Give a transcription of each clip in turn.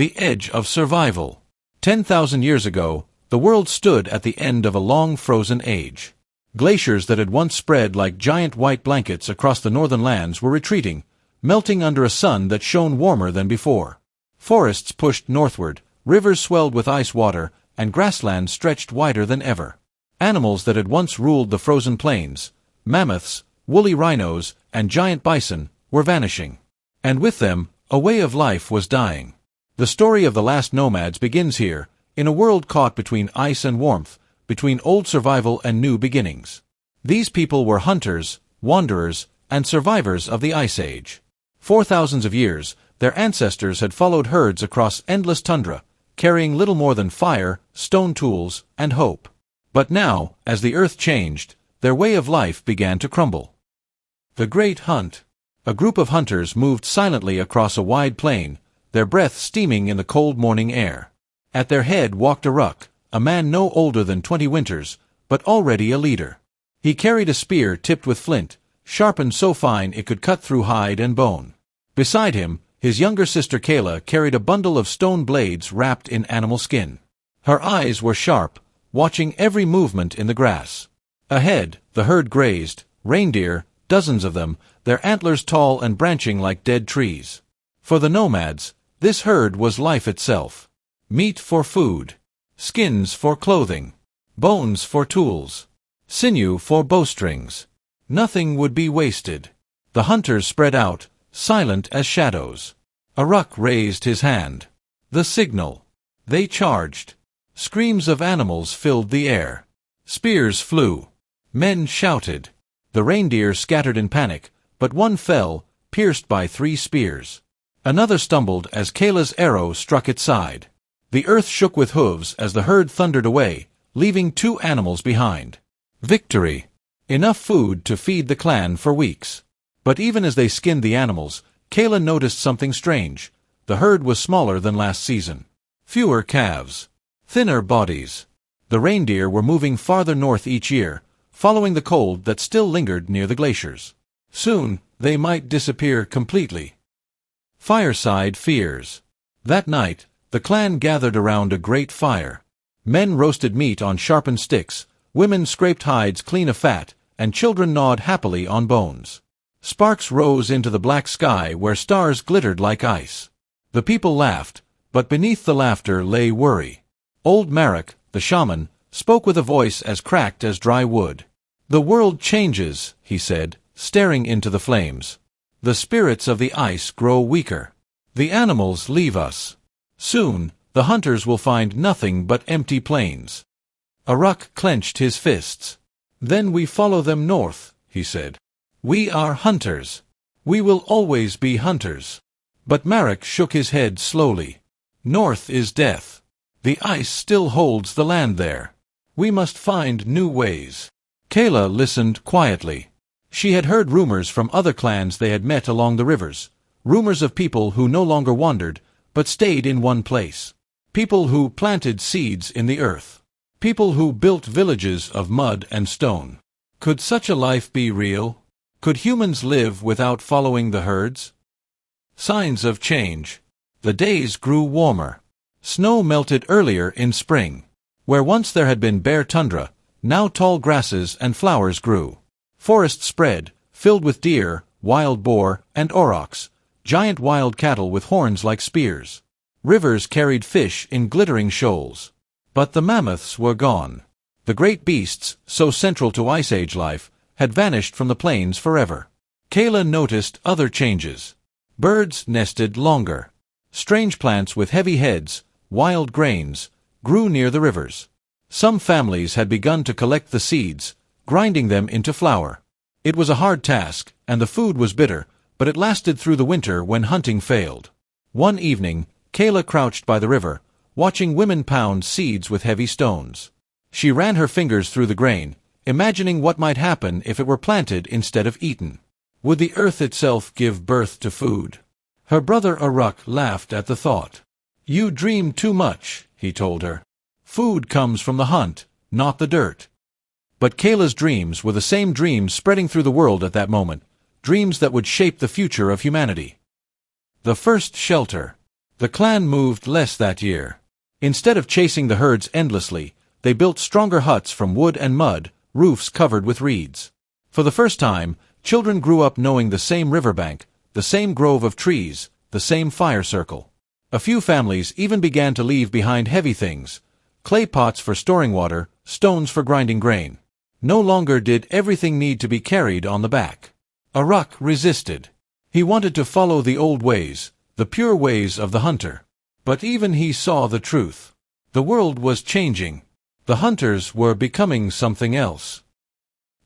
The edge of survival. 10,000 years ago, the world stood at the end of a long frozen age. Glaciers that had once spread like giant white blankets across the northern lands were retreating, melting under a sun that shone warmer than before. Forests pushed northward, rivers swelled with ice water, and grasslands stretched wider than ever. Animals that had once ruled the frozen plains, mammoths, woolly rhinos, and giant bison, were vanishing. And with them, a way of life was dying. The story of the last nomads begins here, in a world caught between ice and warmth, between old survival and new beginnings. These people were hunters, wanderers, and survivors of the Ice Age. For thousands of years, their ancestors had followed herds across endless tundra, carrying little more than fire, stone tools, and hope. But now, as the earth changed, their way of life began to crumble. The Great Hunt. A group of hunters moved silently across a wide plain, their breath steaming in the cold morning air. At their head walked a ruck, a man no older than 20 winters, but already a leader. He carried a spear tipped with flint, sharpened so fine it could cut through hide and bone. Beside him, his younger sister Kayla carried a bundle of stone blades wrapped in animal skin. Her eyes were sharp, watching every movement in the grass. Ahead, the herd grazed, reindeer, dozens of them, their antlers tall and branching like dead trees. For the nomads, this herd was life itself. Meat for food, skins for clothing, bones for tools, sinew for bowstrings. Nothing would be wasted. The hunters spread out, silent as shadows. A ruck raised his hand. The signal. They charged. Screams of animals filled the air. Spears flew. Men shouted. The reindeer scattered in panic, but one fell, pierced by 3 spears. Another stumbled as Kayla's arrow struck its side. The earth shook with hooves as the herd thundered away, leaving 2 animals behind. Victory. Enough food to feed the clan for weeks. But even as they skinned the animals, Kayla noticed something strange. The herd was smaller than last season. Fewer calves. Thinner bodies. The reindeer were moving farther north each year, following the cold that still lingered near the glaciers. Soon, they might disappear completely. Fireside fears. That night, the clan gathered around a great fire. Men roasted meat on sharpened sticks, women scraped hides clean of fat, and children gnawed happily on bones. Sparks rose into the black sky where stars glittered like ice. The people laughed, but beneath the laughter lay worry. Old Marek, the shaman, spoke with a voice as cracked as dry wood. "The world changes," he said, staring into the flames. "The spirits of the ice grow weaker. The animals leave us. Soon, the hunters will find nothing but empty plains." Arak clenched his fists. "Then we follow them north," he said. "We are hunters. We will always be hunters." But Marek shook his head slowly. "North is death. The ice still holds the land there. We must find new ways." Kayla listened quietly. She had heard rumors from other clans they had met along the rivers, rumors of people who no longer wandered, but stayed in one place. People who planted seeds in the earth. People who built villages of mud and stone. Could such a life be real? Could humans live without following the herds? Signs of change. The days grew warmer. Snow melted earlier in spring. Where once there had been bare tundra, now tall grasses and flowers grew. Forests spread, filled with deer, wild boar, and aurochs, giant wild cattle with horns like spears. Rivers carried fish in glittering shoals. But the mammoths were gone. The great beasts, so central to Ice Age life, had vanished from the plains forever. Kayla noticed other changes. Birds nested longer. Strange plants with heavy heads, wild grains, grew near the rivers. Some families had begun to collect the seeds, grinding them into flour. It was a hard task, and the food was bitter, but it lasted through the winter when hunting failed. One evening, Kayla crouched by the river, watching women pound seeds with heavy stones. She ran her fingers through the grain, imagining what might happen if it were planted instead of eaten. Would the earth itself give birth to food? Her brother Arak laughed at the thought. "You dream too much," he told her. "Food comes from the hunt, not the dirt." But Kayla's dreams were the same dreams spreading through the world at that moment, dreams that would shape the future of humanity. The first shelter. The clan moved less that year. Instead of chasing the herds endlessly, they built stronger huts from wood and mud, roofs covered with reeds. For the first time, children grew up knowing the same riverbank, the same grove of trees, the same fire circle. A few families even began to leave behind heavy things: clay pots for storing water, stones for grinding grain. No longer did everything need to be carried on the back. Aruck resisted. He wanted to follow the old ways, the pure ways of the hunter. But even he saw the truth. The world was changing. The hunters were becoming something else.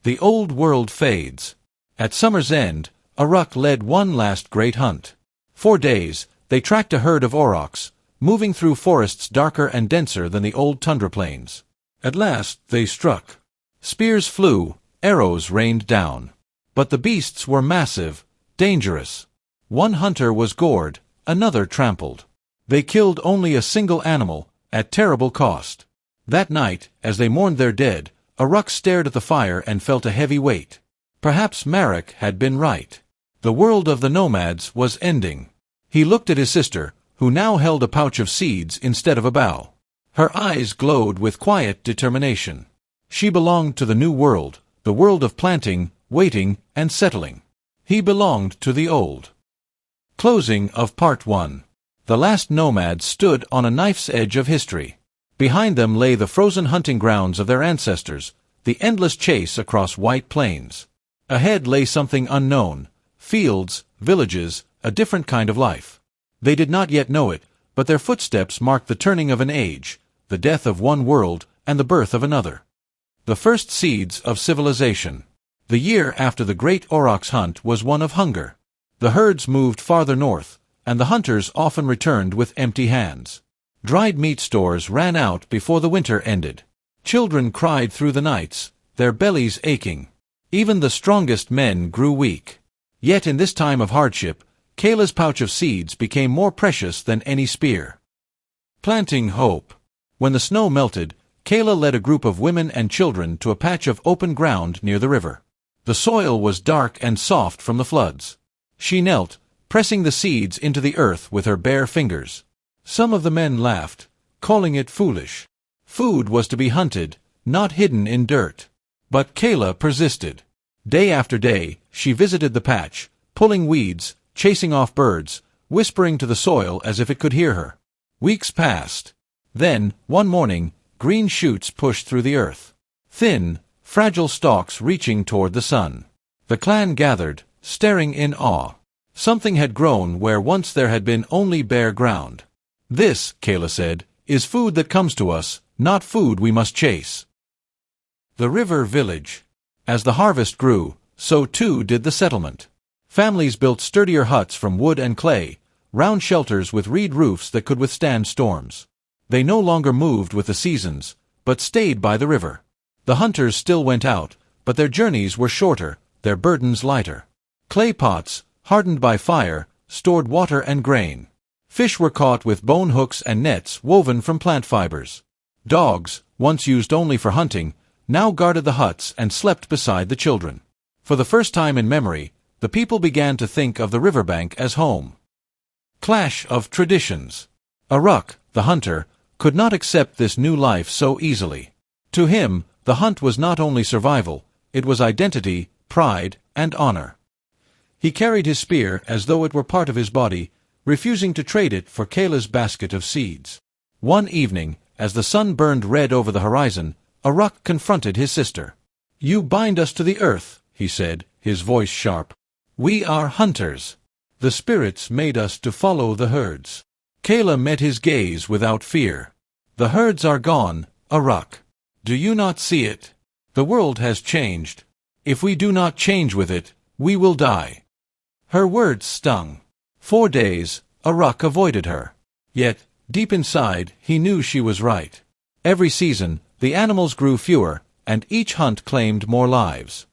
The old world fades. At summer's end, Aruck led one last great hunt. 4 days, they tracked a herd of aurochs, moving through forests darker and denser than the old tundra plains. At last, they struck. Spears flew, arrows rained down. But the beasts were massive, dangerous. One hunter was gored, another trampled. They killed only a single animal, at terrible cost. That night, as they mourned their dead, Aruck stared at the fire and felt a heavy weight. Perhaps Marek had been right. The world of the nomads was ending. He looked at his sister, who now held a pouch of seeds instead of a bow. Her eyes glowed with quiet determination. She belonged to the new world, the world of planting, waiting, and settling. He belonged to the old. Closing of Part 1. The last nomads stood on a knife's edge of history. Behind them lay the frozen hunting grounds of their ancestors, the endless chase across white plains. Ahead lay something unknown: fields, villages, a different kind of life. They did not yet know it, but their footsteps marked the turning of an age, the death of one world, and the birth of another. The first seeds of civilization. The year after the great aurochs hunt was one of hunger. The herds moved farther north, and the hunters often returned with empty hands. Dried meat stores ran out before the winter ended. Children cried through the nights, their bellies aching. Even the strongest men grew weak. Yet in this time of hardship, Kayla's pouch of seeds became more precious than any spear. Planting hope. When the snow melted, Kayla led a group of women and children to a patch of open ground near the river. The soil was dark and soft from the floods. She knelt, pressing the seeds into the earth with her bare fingers. Some of the men laughed, calling it foolish. Food was to be hunted, not hidden in dirt. But Kayla persisted. Day after day, she visited the patch, pulling weeds, chasing off birds, whispering to the soil as if it could hear her. Weeks passed. Then, one morning, green shoots pushed through the earth. Thin, fragile stalks reaching toward the sun. The clan gathered, staring in awe. Something had grown where once there had been only bare ground. This, Kayla said, is food that comes to us, not food we must chase. The river village. As the harvest grew, so too did the settlement. Families built sturdier huts from wood and clay, round shelters with reed roofs that could withstand storms. They no longer moved with the seasons, but stayed by the river. The hunters still went out, but their journeys were shorter, their burdens lighter. Clay pots, hardened by fire, stored water and grain. Fish were caught with bone hooks and nets woven from plant fibers. Dogs, once used only for hunting, now guarded the huts and slept beside the children. For the first time in memory, the people began to think of the riverbank as home. Clash of traditions. Aruck, the hunter, could not accept this new life so easily. To him, the hunt was not only survival, it was identity, pride, and honor. He carried his spear as though it were part of his body, refusing to trade it for Kayla's basket of seeds. One evening, as the sun burned red over the horizon, Aruck confronted his sister. "You bind us to the earth," he said, his voice sharp. "We are hunters. The spirits made us to follow the herds." Kayla met his gaze without fear. "The herds are gone, Aruck. Do you not see it? The world has changed. If we do not change with it, we will die." Her words stung. 4 days, Aruck avoided her. Yet, deep inside, he knew she was right. Every season, the animals grew fewer, and each hunt claimed more lives.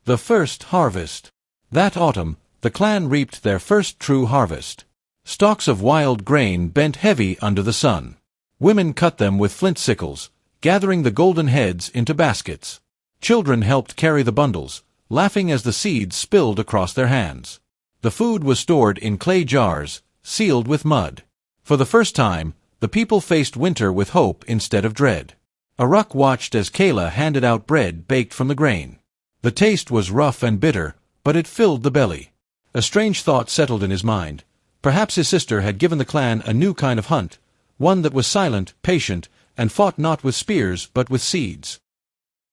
The first harvest. That autumn, the clan reaped their first true harvest. Stalks of wild grain bent heavy under the sun. Women cut them with flint sickles, gathering the golden heads into baskets. Children helped carry the bundles, laughing as the seeds spilled across their hands. The food was stored in clay jars, sealed with mud. For the first time, the people faced winter with hope instead of dread. Aruck watched as Kayla handed out bread baked from the grain. The taste was rough and bitter, but it filled the belly. A strange thought settled in his mind. Perhaps his sister had given the clan a new kind of hunt, one that was silent, patient, and fought not with spears but with seeds.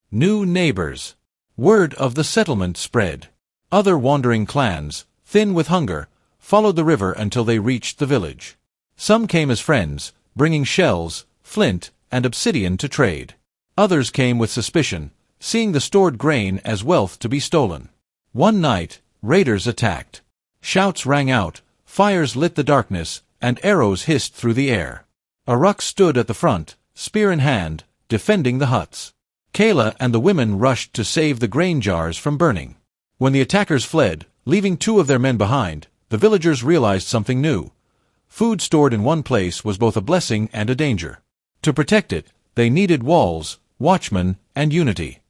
New neighbors. Word of the settlement spread. Other wandering clans, thin with hunger, followed the river until they reached the village. Some came as friends, bringing shells, flint, and obsidian to trade. Others came with suspicion, seeing the stored grain as wealth to be stolen. One night, raiders attacked. Shouts rang out, fires lit the darkness, and arrows hissed through the air. Aruck stood at the front, spear in hand, defending the huts. Kayla and the women rushed to save the grain jars from burning. When the attackers fled, leaving 2 of their men behind, the villagers realized something new. Food stored in one place was both a blessing and a danger. To protect it, they needed walls, watchmen, and unity.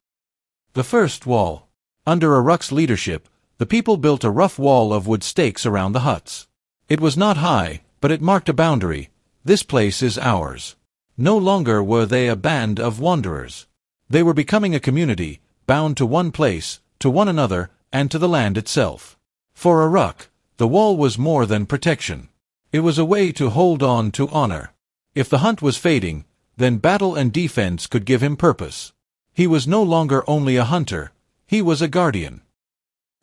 The first wall. Under Aruck's leadership, the people built a rough wall of wood stakes around the huts. It was not high, but it marked a boundary. This place is ours. No longer were they a band of wanderers. They were becoming a community, bound to one place, to one another, and to the land itself. For Aruck, the wall was more than protection. It was a way to hold on to honor. If the hunt was fading, then battle and defense could give him purpose. He was no longer only a hunter, he was a guardian.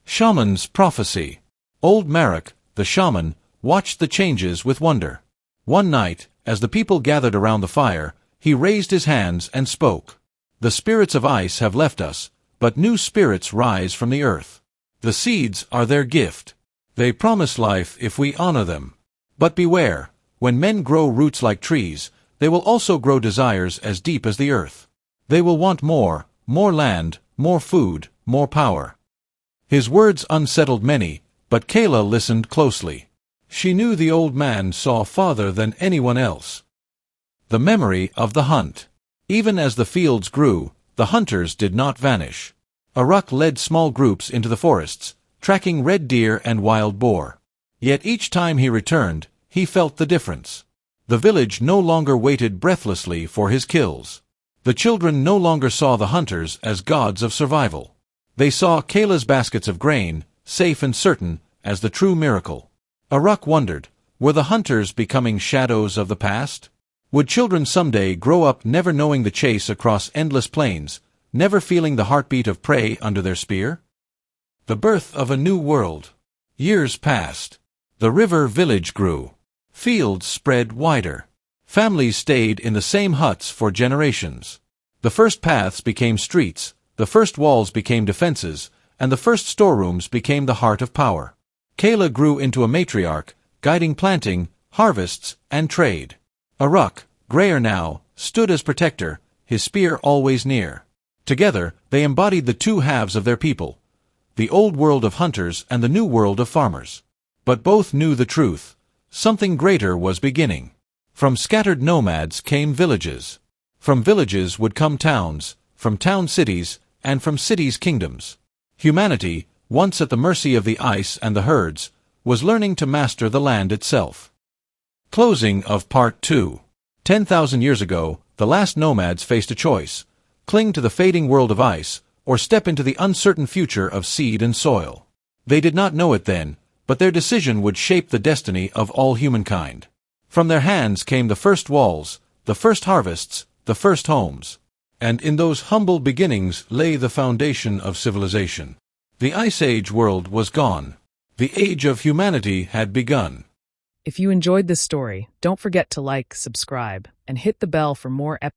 Shaman's prophecy. Old Marek, the shaman, watched the changes with wonder. One night, as the people gathered around the fire, he raised his hands and spoke. The spirits of ice have left us, but new spirits rise from the earth. The seeds are their gift. They promise life if we honor them. But beware, when men grow roots like trees, they will also grow desires as deep as the earth. They will want more land, more food, more power. His words unsettled many, but Kayla listened closely. She knew the old man saw farther than anyone else. The memory of the hunt. Even as the fields grew, the hunters did not vanish. Aruck led small groups into the forests, tracking red deer and wild boar. Yet each time he returned, he felt the difference. The village no longer waited breathlessly for his kills. The children no longer saw the hunters as gods of survival. They saw Kayla's baskets of grain, safe and certain, as the true miracle. Aruck wondered, were the hunters becoming shadows of the past? Would children someday grow up never knowing the chase across endless plains, never feeling the heartbeat of prey under their spear? The birth of a new world. Years passed. The river village grew. Fields spread wider. Families stayed in the same huts for generations. The first paths became streets, the first walls became defenses, and the first storerooms became the heart of power. Kayla grew into a matriarch, guiding planting, harvests, and trade. Aruck, grayer now, stood as protector, his spear always near. Together, they embodied the 2 halves of their people, the old world of hunters and the new world of farmers. But both knew the truth. Something greater was beginning. From scattered nomads came villages. From villages would come towns, from towns cities, and from cities kingdoms. Humanity, once at the mercy of the ice and the herds, was learning to master the land itself. Closing of Part 2. 10,000 years ago, the last nomads faced a choice: cling to the fading world of ice, or step into the uncertain future of seed and soil. They did not know it then, but their decision would shape the destiny of all humankind. From their hands came the first walls, the first harvests, the first homes. And in those humble beginnings lay the foundation of civilization. The Ice Age world was gone. The age of humanity had begun. If you enjoyed this story, don't forget to like, subscribe, and hit the bell for more episodes.